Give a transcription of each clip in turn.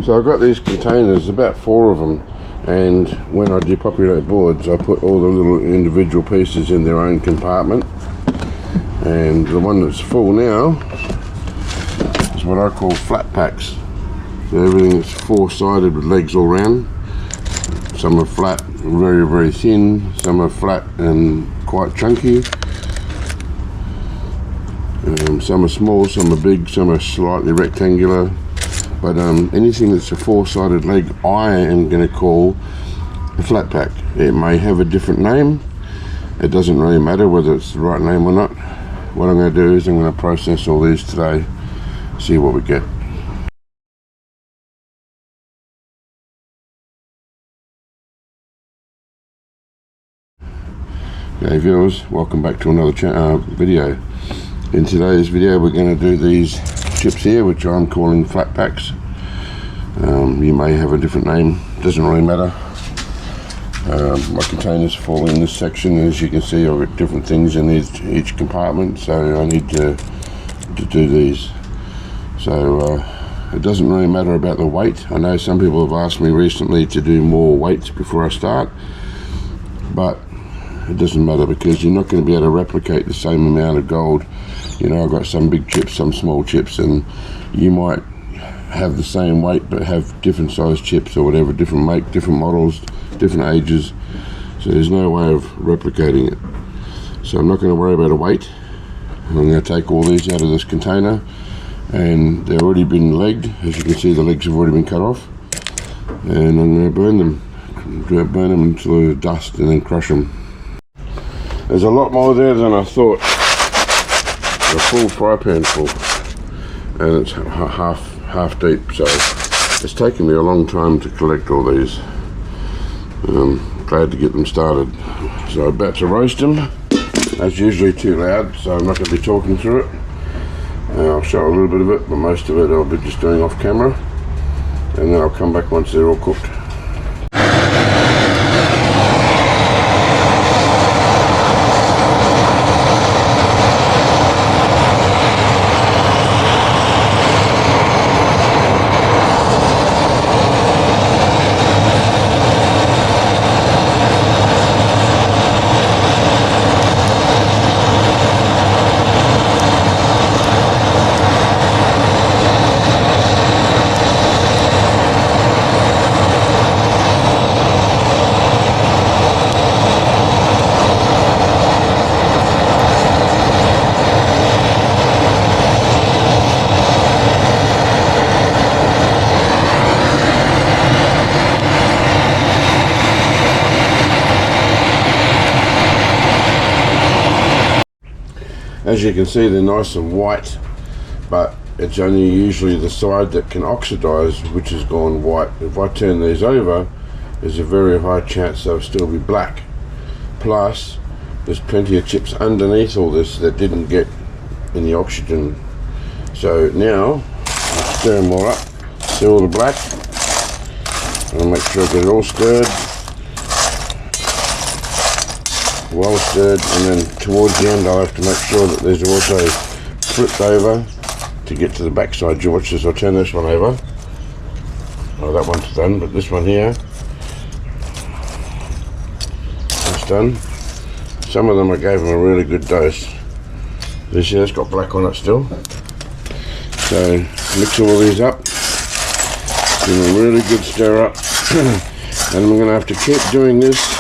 So I've got these containers, about 4 of them, and when I depopulate boards I put all the little individual pieces in their own compartment, and the one that's full now is what I call flat packs. So everything is 4-sided with legs all round. Some are flat, very, very thin, some are flat and quite chunky. Some are small, some are big, some are slightly rectangular. But anything that's a 4-sided leg I am going to call a flat pack. It may have a different name. It doesn't really matter whether it's the right name or not. What I'm going to do is I'm going to process all these today, see what we get. Hey viewers, welcome back to another video. In today's video we're going to do these chips here, which I'm calling flat packs. You may have a different name, doesn't really matter. My containers fall in this section. As you can see, I've got different things in each compartment, so I need to do these. So it doesn't really matter about the weight. I know some people have asked me recently to do more weights before I start, but it doesn't matter because you're not going to be able to replicate the same amount of gold. You know, I've got some big chips, some small chips, and you might have the same weight but have different size chips or whatever, different make, different models, different ages. So there's no way of replicating it. So I'm not going to worry about a weight. I'm going to take all these out of this container, and they've already been legged. As you can see, the legs have already been cut off, and I'm going to burn them. Burn them until they're dust and then crush them. There's a lot more there than I thought. A full fry pan full, and it's half deep, so it's taken me a long time to collect all these. Glad to get them started. So I'm about to roast them. That's usually too loud, so I'm not going to be talking through it. I'll show a little bit of it, but most of it I'll be just doing off camera, and then I'll come back once they're all cooked. As you can see, they're nice and white, but it's only usually the side that can oxidize which has gone white. If I turn these over, there's a very high chance they'll still be black. Plus, there's plenty of chips underneath all this that didn't get any oxygen. So now, I'll stir them all up, see all the black. I'll make sure I get it all stirred. Well stirred, and then towards the end I'll have to make sure that these are also flipped over to get to the back side. You watch this, I'll turn this one over. Oh, that one's done, but this one here, that's done. Some of them I gave them a really good dose. You see that's got black on it still. So mix all these up, give them a really good stir up, and I'm going to have to keep doing this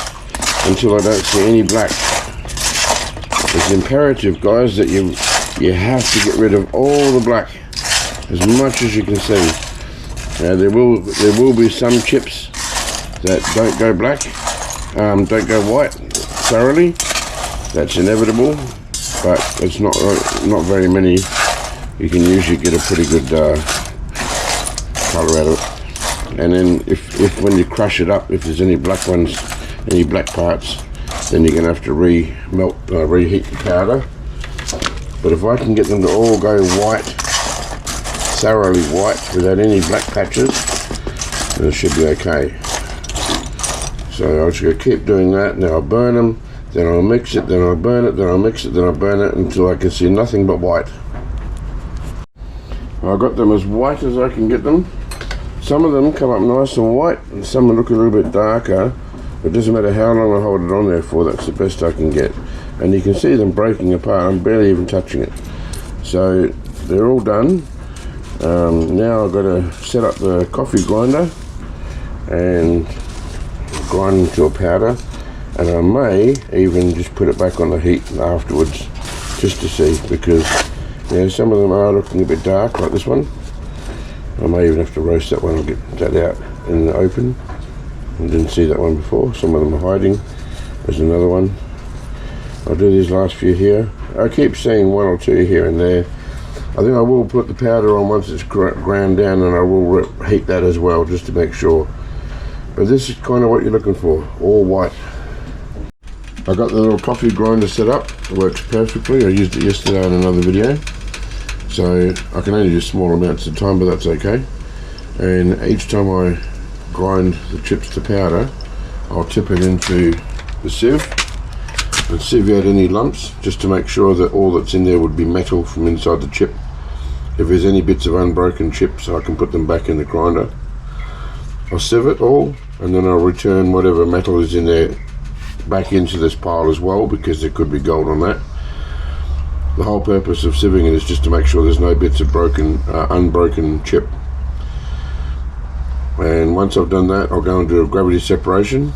until I don't see any black. It's imperative, guys, that you have to get rid of all the black as much as you can see. Now there will be some chips that don't go black, don't go white thoroughly. That's inevitable, but it's not very many. You can usually get a pretty good colour out of it. And then if when you crush it up, if there's any black ones, any black parts, then you're going to have to reheat the powder. But if I can get them to all go white, thoroughly white, without any black patches, then it should be okay. So I'm just going to keep doing that. Now I'll burn them, then I'll mix it, then I'll burn it, then I'll mix it, then I'll burn it until I can see nothing but white. I've got them as white as I can get them. some of them come up nice and white, and some look a little bit darker. It doesn't matter how long I hold it on there for, that's the best I can get. And you can see them breaking apart. I'm barely even touching it. So they're all done. Now I've got to set up the coffee grinder and grind into a powder, and I may even just put it back on the heat afterwards just to see, because some of them are looking a bit dark, like this one. I may even have to roast that one and get that out in the open. I didn't see that one before. Some of them are hiding. There's another one. I'll do these last few here. I keep seeing one or two here and there. I think I will put the powder on once it's ground down, and I will heat that as well, just to make sure. But this is kind of what you're looking for, all white. I got the little coffee grinder set up. It works perfectly. I used it yesterday in another video. So I can only use small amounts at a time, but that's okay. And each time I grind the chips to powder, I'll tip it into the sieve and sieve out any lumps, just to make sure that all that's in there would be metal from inside the chip. If there's any bits of unbroken chips, I can put them back in the grinder. I'll sieve it all, and then I'll return whatever metal is in there back into this pile as well, because there could be gold on that. The whole purpose of sieving it is just to make sure there's no bits of unbroken chip. And once I've done that, I'll go and do a gravity separation.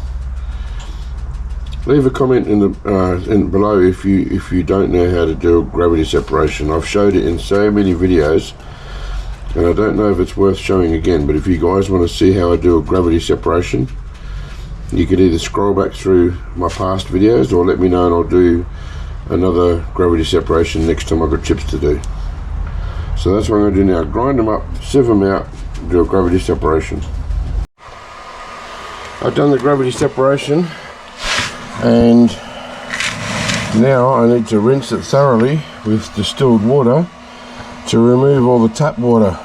Leave a comment in below if you don't know how to do a gravity separation. I've showed it in so many videos, and I don't know if it's worth showing again. But if you guys want to see how I do a gravity separation, you could either scroll back through my past videos, or let me know and I'll do another gravity separation next time I've got chips to do. So that's what I'm going to do now. Grind them up, sieve them out, do a gravity separation. I've done the gravity separation, and now I need to rinse it thoroughly with distilled water to remove all the tap water,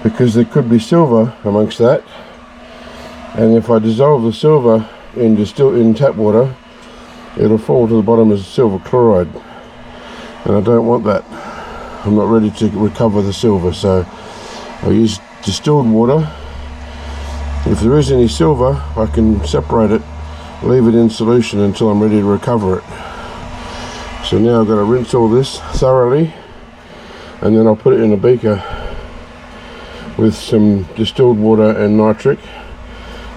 because there could be silver amongst that, and if I dissolve the silver in tap water, it'll fall to the bottom as silver chloride, and I don't want that. I'm not ready to recover the silver, so I use distilled water. If there is any silver, I can separate it, leave it in solution until I'm ready to recover it. So now I've got to rinse all this thoroughly, and then I'll put it in a beaker with some distilled water and nitric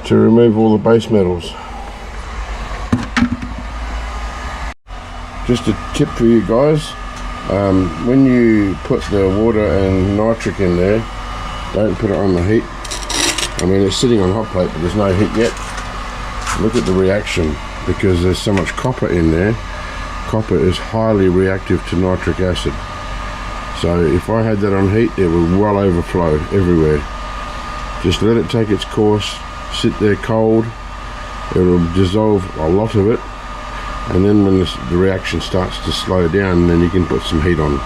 to remove all the base metals. Just a tip for you guys, when you put the water and nitric in there, don't put it on the heat. I mean, it's sitting on hot plate, but there's no heat yet. Look at the reaction, because there's so much copper in there. Copper is highly reactive to nitric acid. So if I had that on heat, it would well overflow everywhere. Just let it take its course, sit there cold, it will dissolve a lot of it, and then when the reaction starts to slow down, then you can put some heat on.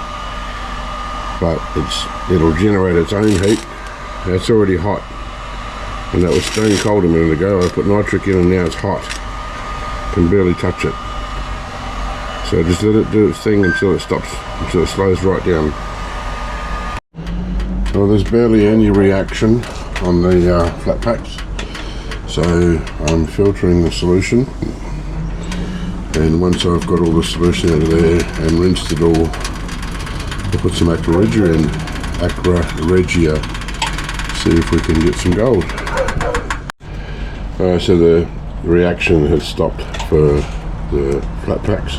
But it'll generate its own heat. It's already hot, and that was stone cold a minute ago. I put nitric in and now it's hot. Can barely touch it. So just let it do its thing until it stops, until it slows right down. Well, there's barely any reaction on the flat packs, so I'm filtering the solution, and once I've got all the solution out of there and rinsed it all, I'll put some aqua regia in, see if we can get some gold. So the reaction has stopped for the flat packs,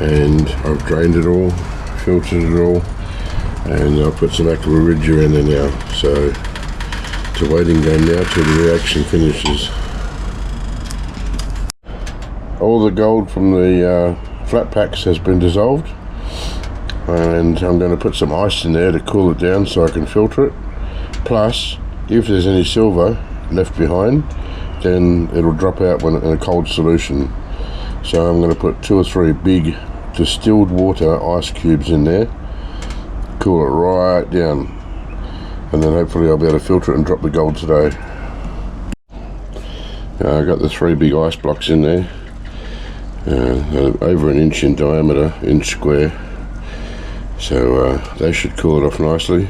and I've drained it all, filtered it all, and I'll put some aqua regia in there now. So it's a waiting game now till the reaction finishes. All the gold from the flat packs has been dissolved, and I'm going to put some ice in there to cool it down so I can filter it. Plus, if there's any silver left behind, then it'll drop out when in a cold solution. So I'm going to put 2 or 3 big distilled water ice cubes in there, cool it right down, and then hopefully I'll be able to filter it and drop the gold today. I got the 3 big ice blocks in there, over 1 inch in diameter, inch square, so they should cool it off nicely.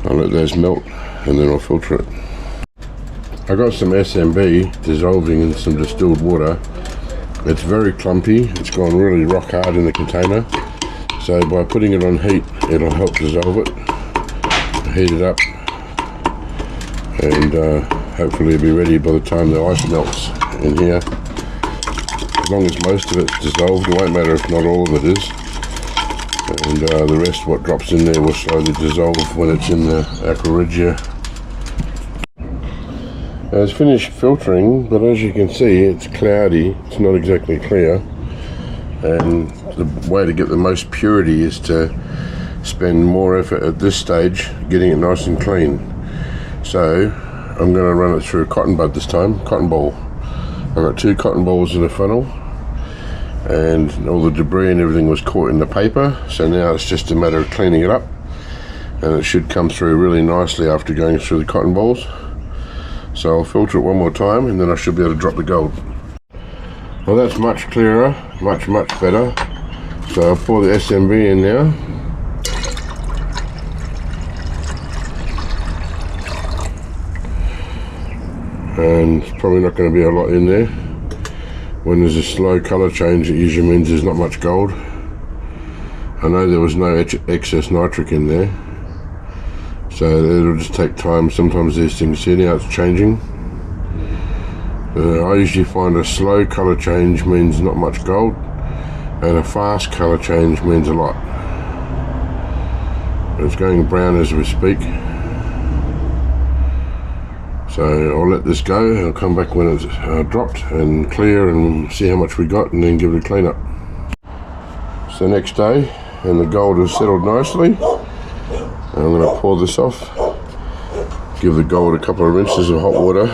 I'll let those melt and then I'll filter it. I got some SMB dissolving in some distilled water. It's very clumpy, it's gone really rock hard in the container, so by putting it on heat it'll help dissolve it. Heat it up, and hopefully it'll be ready by the time the ice melts in here. As long as most of it's dissolved, it won't matter if not all of it is, and the rest, what drops in there, will slowly dissolve when it's in the aqua regia. It's finished filtering, but as you can see it's cloudy, it's not exactly clear, and the way to get the most purity is to spend more effort at this stage getting it nice and clean. So I'm going to run it through a cotton bud this time, cotton ball. I've got 2 cotton balls in a funnel, and all the debris and everything was caught in the paper, so now it's just a matter of cleaning it up, and it should come through really nicely after going through the cotton balls. So I'll filter it one more time, and then I should be able to drop the gold. Well, that's much clearer, much better. So I'll pour the SMB in now. And it's probably not going to be a lot in there. When there's a slow colour change, it usually means there's not much gold. I know there was no excess nitric in there, so it'll just take time. Sometimes these things, see now it's changing. I usually find a slow colour change means not much gold, and a fast colour change means a lot. It's going brown as we speak. So I'll let this go, I'll come back when it's dropped and clear, and see how much we got, and then give it a clean up. So next day, and the gold has settled nicely. I'm going to pour this off, give the gold a couple of rinses of hot water.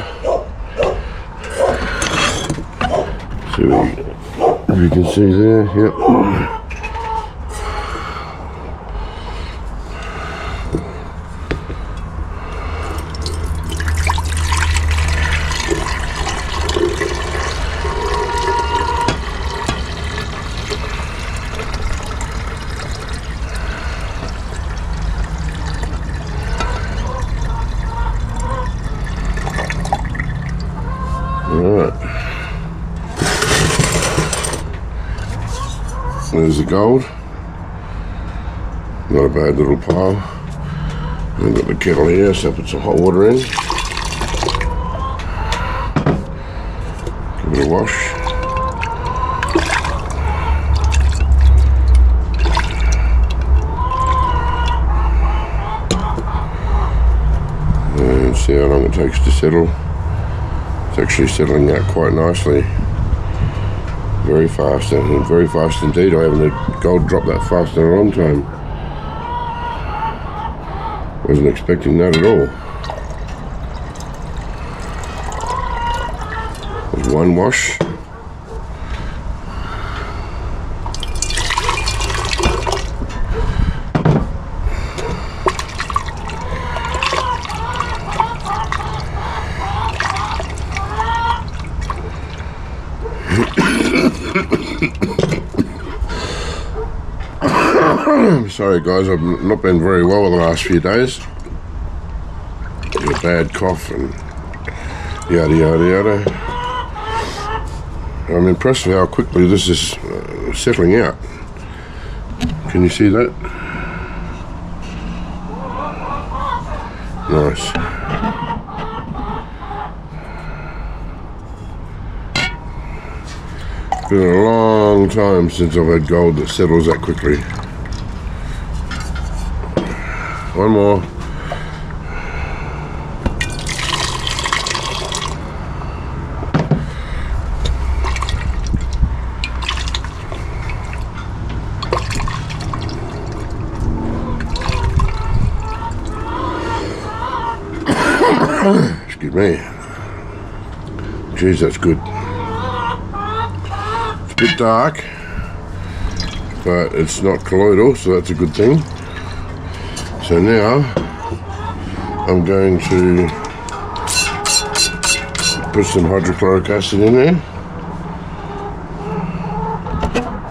See if you can see there, yep. Alright, there's the gold, not a bad little pile. I've got the kettle here, so I'll put some hot water in, give it a wash. And see how long it takes to settle. It's actually settling out quite nicely. Very fast, and very fast indeed. I haven't had gold drop that fast in a long time. Wasn't expecting that at all. There's one wash. Sorry guys, I've not been very well the last few days. Got a bad cough and yada yada yada. I'm impressed with how quickly this is settling out. Can you see that? Nice. Been a long time since I've had gold that settles that quickly. One more. Excuse me. Jeez, that's good. It's a bit dark, but it's not colloidal, so that's a good thing. So now I'm going to put some hydrochloric acid in there.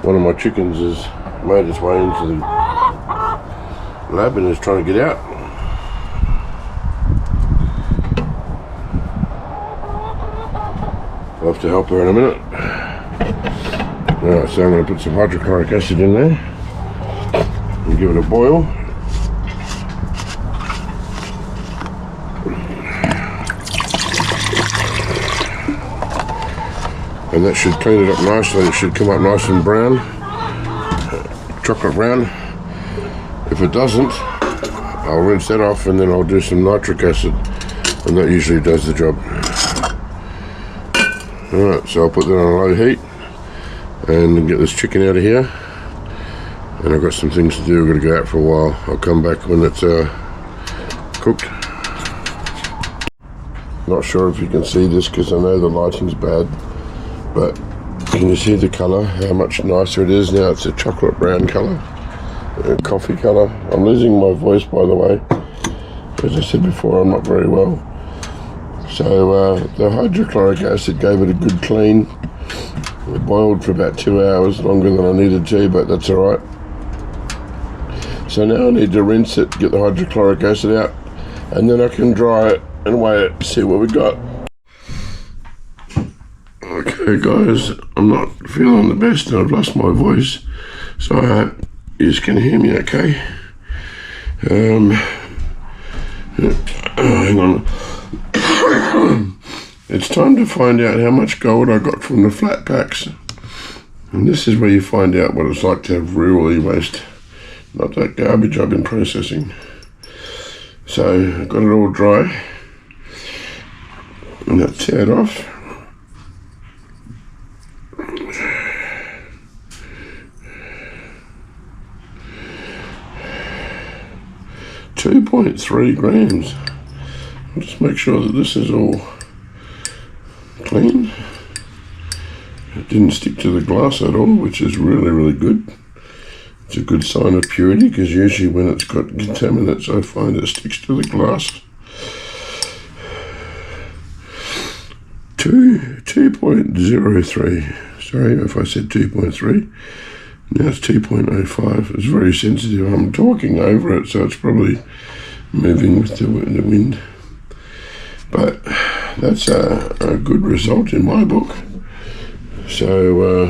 One of my chickens has made its way into the lab and is trying to get out. I'll have to help her in a minute. Alright, so I'm going to put some hydrochloric acid in there and give it a boil. And that should clean it up nicely. It should come up nice and brown, chocolate brown. If it doesn't, I'll rinse that off and then I'll do some nitric acid, and that usually does the job. Alright, so I'll put that on a low heat and get this chicken out of here. And I've got some things to do. I've got to go out for a while. I'll come back when it's cooked. Not sure if you can see this because I know the lighting's bad. But can you see the colour, how much nicer it is now? It's a chocolate brown colour, coffee colour. I'm losing my voice, by the way. As I said before, I'm not very well. So the hydrochloric acid gave it a good clean. It boiled for about 2 hours, longer than I needed to, but that's alright. So now I need to rinse it, get the hydrochloric acid out, and then I can dry it and weigh it, see what we got. Okay guys, I'm not feeling the best and I've lost my voice, so I hope you can hear me okay. Hang on. It's time to find out how much gold I got from the FLATPACKS. And this is where you find out what it's like to have real e-waste, not that garbage I've been processing. So I've got it all dry. And that's teared off. .3 grams. I'll just make sure that this is all clean. It didn't stick to the glass at all, which is really, really good. It's a good sign of purity, because usually when it's got contaminants, I find it sticks to the glass. 2.03. Sorry if I said 2.3. Now it's 2.05. It's very sensitive. I'm talking over it, so it's probably moving with the wind. But that's a good result in my book. So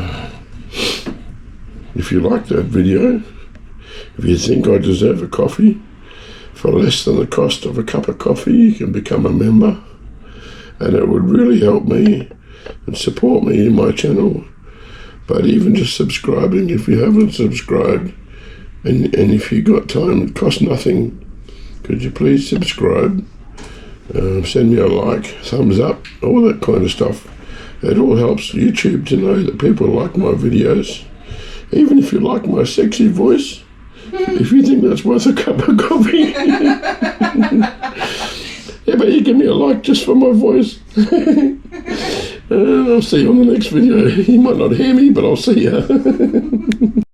if you like that video, if you think I deserve a coffee for less than the cost of a cup of coffee, you can become a member, and it would really help me and support me in my channel. But even just subscribing, if you haven't subscribed, and if you got time, it costs nothing, could you please subscribe? Send me a like, thumbs up, all that kind of stuff. It all helps YouTube to know that people like my videos. Even if you like my sexy voice, if you think that's worth a cup of coffee. Yeah, but you give me a like just for my voice. And I'll see you on the next video. You might not hear me, but I'll see you.